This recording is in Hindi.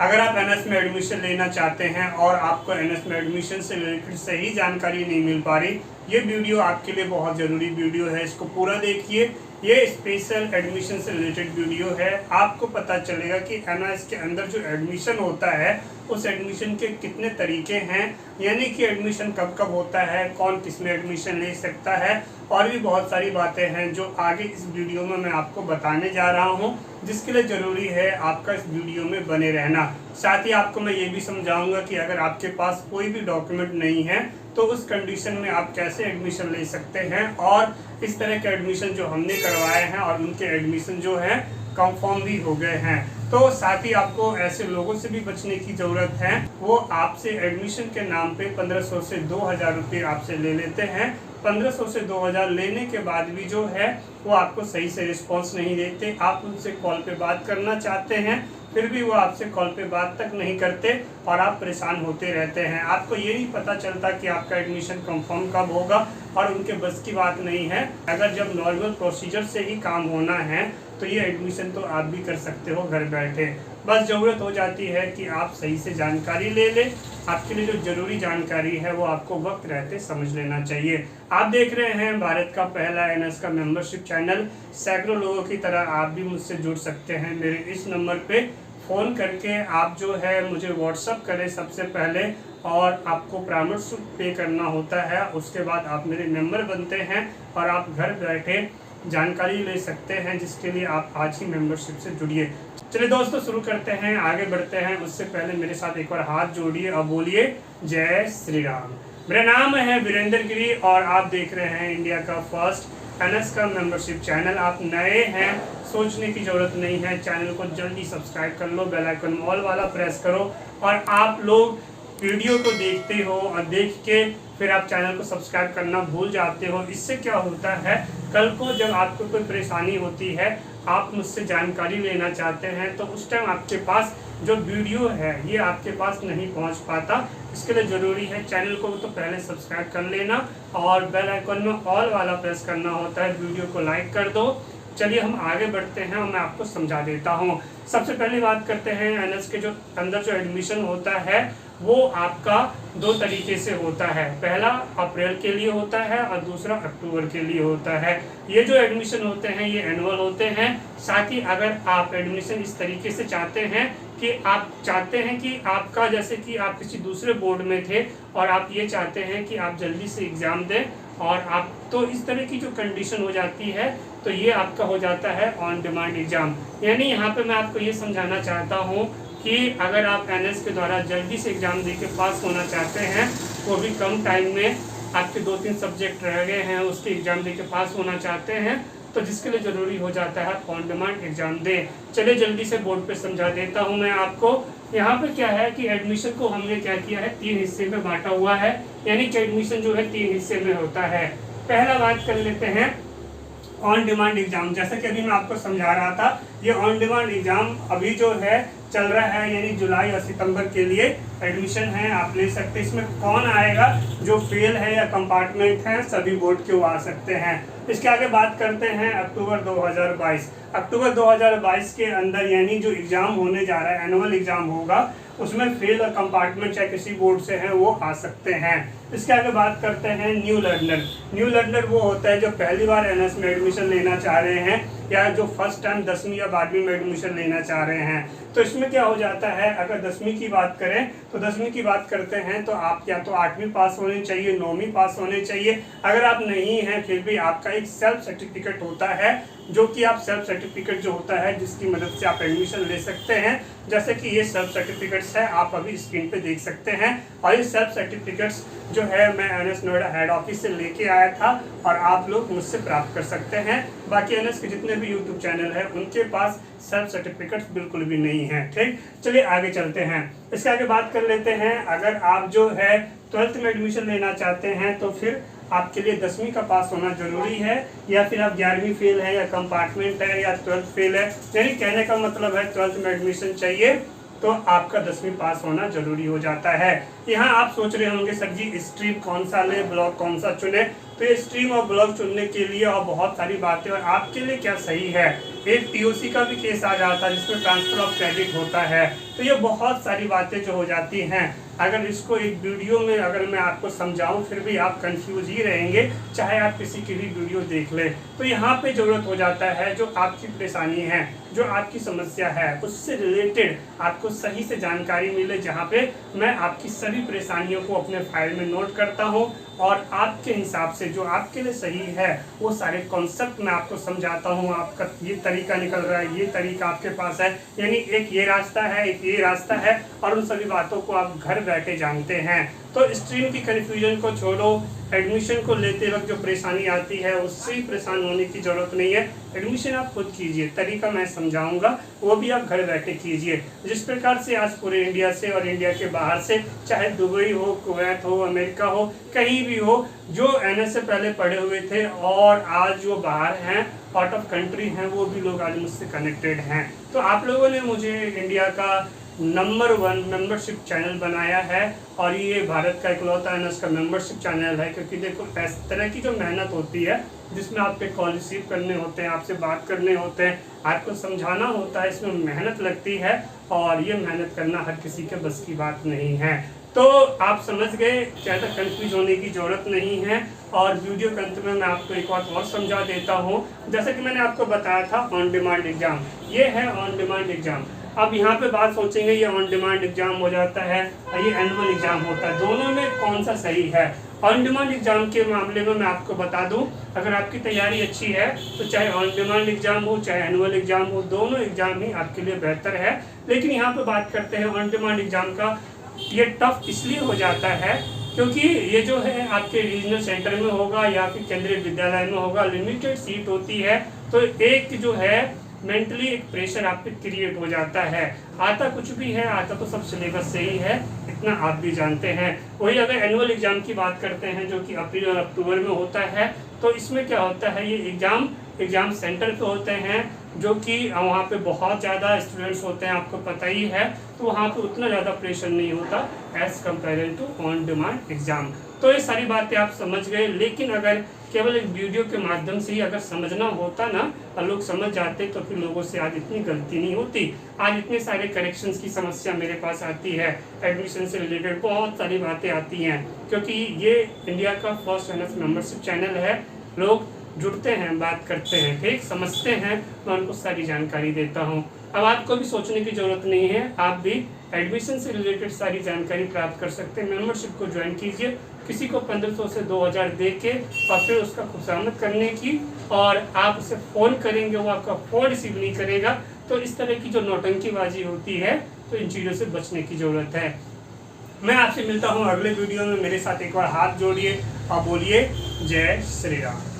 अगर आप एनएस में एडमिशन लेना चाहते हैं और आपको एनएस में एडमिशन से रिलेटेड सही जानकारी नहीं मिल पा रही, ये वीडियो आपके लिए बहुत ज़रूरी वीडियो है। इसको पूरा देखिए। ये स्पेशल एडमिशन से रिलेटेड वीडियो है। आपको पता चलेगा कि एनएस के अंदर जो एडमिशन होता है उस एडमिशन के कितने तरीके हैं, यानी कि एडमिशन कब कब होता है, कौन किस में एडमिशन ले सकता है, और भी बहुत सारी बातें हैं जो आगे इस वीडियो में मैं आपको बताने जा रहा हूं, जिसके लिए ज़रूरी है आपका इस वीडियो में बने रहना। साथ ही आपको मैं ये भी समझाऊंगा कि अगर आपके पास कोई भी डॉक्यूमेंट नहीं है तो उस कंडीशन में आप कैसे एडमिशन ले सकते हैं, और इस तरह के एडमिशन जो हमने करवाए हैं और उनके एडमिशन जो है कंफर्म भी हो गए हैं। तो साथ ही आपको ऐसे लोगों से भी बचने की ज़रूरत है, वो आपसे एडमिशन के नाम पे 1500 से 2000 रुपये आपसे ले लेते हैं। 1500 से 2000 लेने के बाद भी जो है वो आपको सही से रिस्पॉन्स नहीं देते। आप उनसे कॉल पे बात करना चाहते हैं, फिर भी वो आपसे कॉल पे बात तक नहीं करते और आप परेशान होते रहते हैं। आपको ये नहीं पता चलता कि आपका एडमिशन कंफर्म कब होगा, और उनके बस की बात नहीं है। अगर जब नॉर्मल प्रोसीजर से ही काम होना है तो ये एडमिशन तो आप भी कर सकते हो घर बैठे। बस ज़रूरत हो जाती है कि आप सही से जानकारी ले लें। आपके लिए जो ज़रूरी जानकारी है वो आपको वक्त रहते समझ लेना चाहिए। आप देख रहे हैं भारत का पहला एनएस का मेंबरशिप चैनल। सैकड़ों लोगों की तरह आप भी मुझसे जुड़ सकते हैं। मेरे इस नंबर पे फ़ोन करके आप जो है मुझे व्हाट्सअप करें सबसे पहले, और आपको परामर्श पे करना होता है। उसके बाद आप मेरे मेंबर बनते हैं और आप घर बैठे जानकारी ले सकते हैं, जिसके लिए आप आज ही मेंबरशिप से जुड़िए। चलिए दोस्तों शुरू करते हैं, आगे बढ़ते हैं। उससे पहले मेरे साथ एक बार हाथ जोड़िए और बोलिए जय श्री राम। मेरा नाम है वीरेंद्र गिरी और आप देख रहे हैं इंडिया का फर्स्ट एनएस का मेंबरशिप चैनल। आप नए हैं, सोचने की ज़रूरत नहीं है, चैनल को जल्दी सब्सक्राइब कर लो, बेल आइकन ऑल वाला प्रेस करो। और आप लोग वीडियो को देखते हो और देख के फिर आप चैनल को सब्सक्राइब करना भूल जाते हो। इससे क्या होता है, कल को जब आपको कोई परेशानी होती है, आप मुझसे जानकारी लेना चाहते हैं, तो उस टाइम आपके पास जो वीडियो है ये आपके पास नहीं पहुंच पाता। इसके लिए ज़रूरी है चैनल को तो पहले सब्सक्राइब कर लेना और बेल आइकन में ऑल वाला प्रेस करना होता है। वीडियो को लाइक कर दो। चलिए हम आगे बढ़ते हैं और मैं आपको समझा देता हूँ। सबसे पहले बात करते हैं एनएस के जो अंदर जो एडमिशन होता है वो आपका दो तरीके से होता है। पहला अप्रैल के लिए होता है और दूसरा अक्टूबर के लिए होता है। ये जो एडमिशन होते हैं ये एनुअल होते हैं। साथ ही अगर आप एडमिशन इस तरीके से चाहते हैं कि आप चाहते हैं कि आपका, जैसे कि आप किसी दूसरे बोर्ड में थे और आप ये चाहते हैं कि आप जल्दी से एग्ज़ाम दें, और आप तो इस तरह की जो कंडीशन हो जाती है तो ये आपका हो जाता है ऑन डिमांड एग्ज़ाम। यानी यहाँ पे मैं आपको ये समझाना चाहता हूँ कि अगर आप एनएस के द्वारा जल्दी से एग्ज़ाम दे के पास होना चाहते हैं, वो भी कम टाइम में, आपके 2-3 सब्जेक्ट रह गए हैं उसके एग्ज़ाम दे के पास होना चाहते हैं, तो जिसके लिए ज़रूरी हो जाता है ऑन डिमांड एग्ज़ाम दें। चलिए जल्दी से बोर्ड पे समझा देता हूँ मैं आपको। यहाँ पे क्या है कि एडमिशन को हमने क्या किया है, 3 हिस्से में बांटा हुआ है। यानी कि एडमिशन जो है 3 हिस्से में होता है। पहला बात कर लेते हैं ऑन डिमांड एग्ज़ाम। जैसा कि अभी मैं आपको समझा रहा था, ये ऑन डिमांड एग्ज़ाम अभी जो है चल रहा है, यानी जुलाई और सितंबर के लिए एडमिशन है, आप ले सकते हैं। इसमें कौन आएगा, जो फेल है या कंपार्टमेंट है, सभी बोर्ड के वो आ सकते हैं। इसके आगे बात करते हैं अक्टूबर 2022। अक्टूबर 2022 के अंदर यानी जो एग्ज़ाम होने जा रहा है, एनुअल एग्ज़ाम होगा, उसमें फेल और कंपार्टमेंट चाहे किसी बोर्ड से हैं वो आ सकते हैं। इसके आगे बात करते हैं न्यू लर्नर। न्यू लर्नर वो होता है जो पहली बार एनएस में एडमिशन लेना चाह रहे हैं, या जो फर्स्ट टाइम 10वीं या 12वीं में एडमिशन लेना चाह रहे हैं। तो इसमें क्या हो जाता है, अगर 10वीं की बात करें तो 10वीं की बात करते हैं तो आप या तो 8वीं पास होने चाहिए, 9वीं पास होने चाहिए। अगर आप नहीं हैं फिर भी आपका एक सेल्फ सर्टिफिकेट होता है, जो कि आप सेल्फ सर्टिफिकेट जो होता है जिसकी मदद से आप एडमिशन ले सकते हैं। जैसे कि ये सेल्फ सर्टिफिकेट्स है, आप अभी स्क्रीन पे देख सकते हैं। और ये सेल्फ सर्टिफिकेट्स जो है मैं एनएस नोएडा हेड ऑफिस से लेके आया था और आप लोग मुझसे प्राप्त कर सकते हैं। बाकी एनएस के जितने भी यूट्यूब चैनल है उनके पास सेल्फ सर्टिफिकेट्स बिल्कुल भी नहीं है। ठीक, चलिए आगे चलते हैं। इसके आगे बात कर लेते हैं, अगर आप जो है 12th में एडमिशन लेना चाहते हैं तो फिर आपके लिए 10वीं का पास होना जरूरी है, या फिर आप 11वीं फेल है या कंपार्टमेंट है या 12th फेल है। यानी कहने का मतलब है 12th में एडमिशन चाहिए तो आपका 10वीं पास होना जरूरी हो जाता है। यहाँ आप सोच रहे होंगे सर जी स्ट्रीम कौन सा ले, ब्लॉक कौन सा चुने। तो ये स्ट्रीम और ब्लॉक चुनने के लिए और बहुत सारी बातें और आपके लिए क्या सही है। एक टीओसी का भी केस आ जाता है जिसमें ट्रांसफर ऑफ क्रेडिट होता है। तो ये बहुत सारी बातें जो हो जाती हैं, अगर इसको एक वीडियो में अगर मैं आपको समझाऊं फिर भी आप कंफ्यूज ही रहेंगे, चाहे आप किसी की भी वीडियो देख लें। तो यहाँ पे ज़रूरत हो जाता है जो आपकी परेशानी है, जो आपकी समस्या है, उससे रिलेटेड आपको सही से जानकारी मिले, जहाँ पे मैं आपकी सभी परेशानियों को अपने फाइल में नोट करता हूँ और आपके हिसाब से जो आपके लिए सही है वो सारे कॉन्सेप्ट मैं आपको समझाता हूँ। आपका ये तरीका निकल रहा है, ये तरीका आपके पास है, यानी एक ये रास्ता है, एक ये रास्ता है, और उन सभी बातों को आप घर बैठे जानते हैं। तो स्ट्रीम की कन्फ्यूजन को छोड़ो, एडमिशन को लेते वक्त जो परेशानी आती है उससे ही परेशान होने की ज़रूरत नहीं है। एडमिशन आप खुद कीजिए, तरीका मैं समझाऊंगा, वो भी आप घर बैठे कीजिए। जिस प्रकार से आज पूरे इंडिया से और इंडिया के बाहर से, चाहे दुबई हो, कुवैत हो, अमेरिका हो, कहीं भी हो, जो NS से पहले पढ़े हुए थे और आज जो बाहर हैं, आउट ऑफ कंट्री हैं, वो भी लोग आज मुझसे कनेक्टेड हैं। तो आप लोगों ने मुझे इंडिया का नंबर 1 मेंबरशिप चैनल बनाया है और ये भारत का इकलौता NS का मेंबरशिप चैनल है, क्योंकि देखो इस तरह की जो मेहनत होती है जिसमें आपके कॉल रिसीव करने होते हैं, आपसे बात करने होते हैं, आपको समझाना होता है, इसमें मेहनत लगती है और ये मेहनत करना हर किसी के बस की बात नहीं है। तो आप समझ गए, ज़्यादा कंफ्यूज होने की ज़रूरत नहीं है। और वीडियो के अंत में मैं आपको एक बात और समझा देता हूँ। जैसे कि मैंने आपको बताया था ऑन डिमांड एग्ज़ाम, ये है ऑन डिमांड एग्ज़ाम। अब यहाँ पे बात सोचेंगे ये ऑन डिमांड एग्जाम हो जाता है, ये एनुअल एग्जाम होता है, दोनों में कौन सा सही है? ऑन डिमांड एग्जाम के मामले में मैं आपको बता दूं, अगर आपकी तैयारी अच्छी है तो चाहे ऑन डिमांड एग्जाम हो चाहे एनुअल एग्जाम हो, दोनों एग्जाम ही आपके लिए बेहतर है। लेकिन यहाँ पे बात करते हैं ऑन डिमांड एग्जाम का, ये टफ इसलिए हो जाता है क्योंकि ये जो है आपके रीजनल सेंटर में होगा या फिर केंद्रीय विद्यालय में होगा, लिमिटेड सीट होती है, तो एक जो है मेंटली एक प्रेशर आप पे क्रिएट हो जाता है। आता कुछ भी है, आता तो सब सिलेबस से ही है, इतना आप भी जानते हैं। वही अगर एनुअल एग्जाम की बात करते हैं जो कि अप्रैल और अक्टूबर में होता है, तो इसमें क्या होता है, ये एग्जाम सेंटर पे होते हैं, जो कि वहाँ पे बहुत ज़्यादा स्टूडेंट्स होते हैं, आपको पता ही है, तो वहाँ पे उतना ज़्यादा प्रेशर नहीं होता as compare to on demand exam. तो ये सारी बातें आप समझ गए। लेकिन अगर केवल एक वीडियो के माध्यम से ही अगर समझना होता ना और लोग समझ जाते तो फिर लोगों से आज इतनी गलती नहीं होती। आज इतने सारे करेक्शंस की समस्या मेरे पास आती है, एडमिशन से रिलेटेड बहुत सारी बातें आती हैं, क्योंकि ये इंडिया का फर्स्ट NS मेंबरशिप चैनल है। लोग जुड़ते हैं, बात करते हैं, ठीक समझते हैं, मैं उनको सारी जानकारी देता हूँ। अब आपको भी सोचने की ज़रूरत नहीं है, आप भी एडमिशन से रिलेटेड सारी जानकारी प्राप्त कर सकते हैं। मेंबरशिप को ज्वाइन कीजिए, किसी को 1500 से 2000 दे के और फिर उसका खुशामद करने की, और आप उसे फ़ोन करेंगे वो आपका फ़ोन रिसीव नहीं करेगा। तो इस तरह की जो नौटंकीबाजी होती है, तो इन चीज़ों से बचने की ज़रूरत है। मैं आपसे मिलता हूँ अगले वीडियो में। मेरे साथ एक बार हाथ जोड़िए और बोलिए जय श्री राम।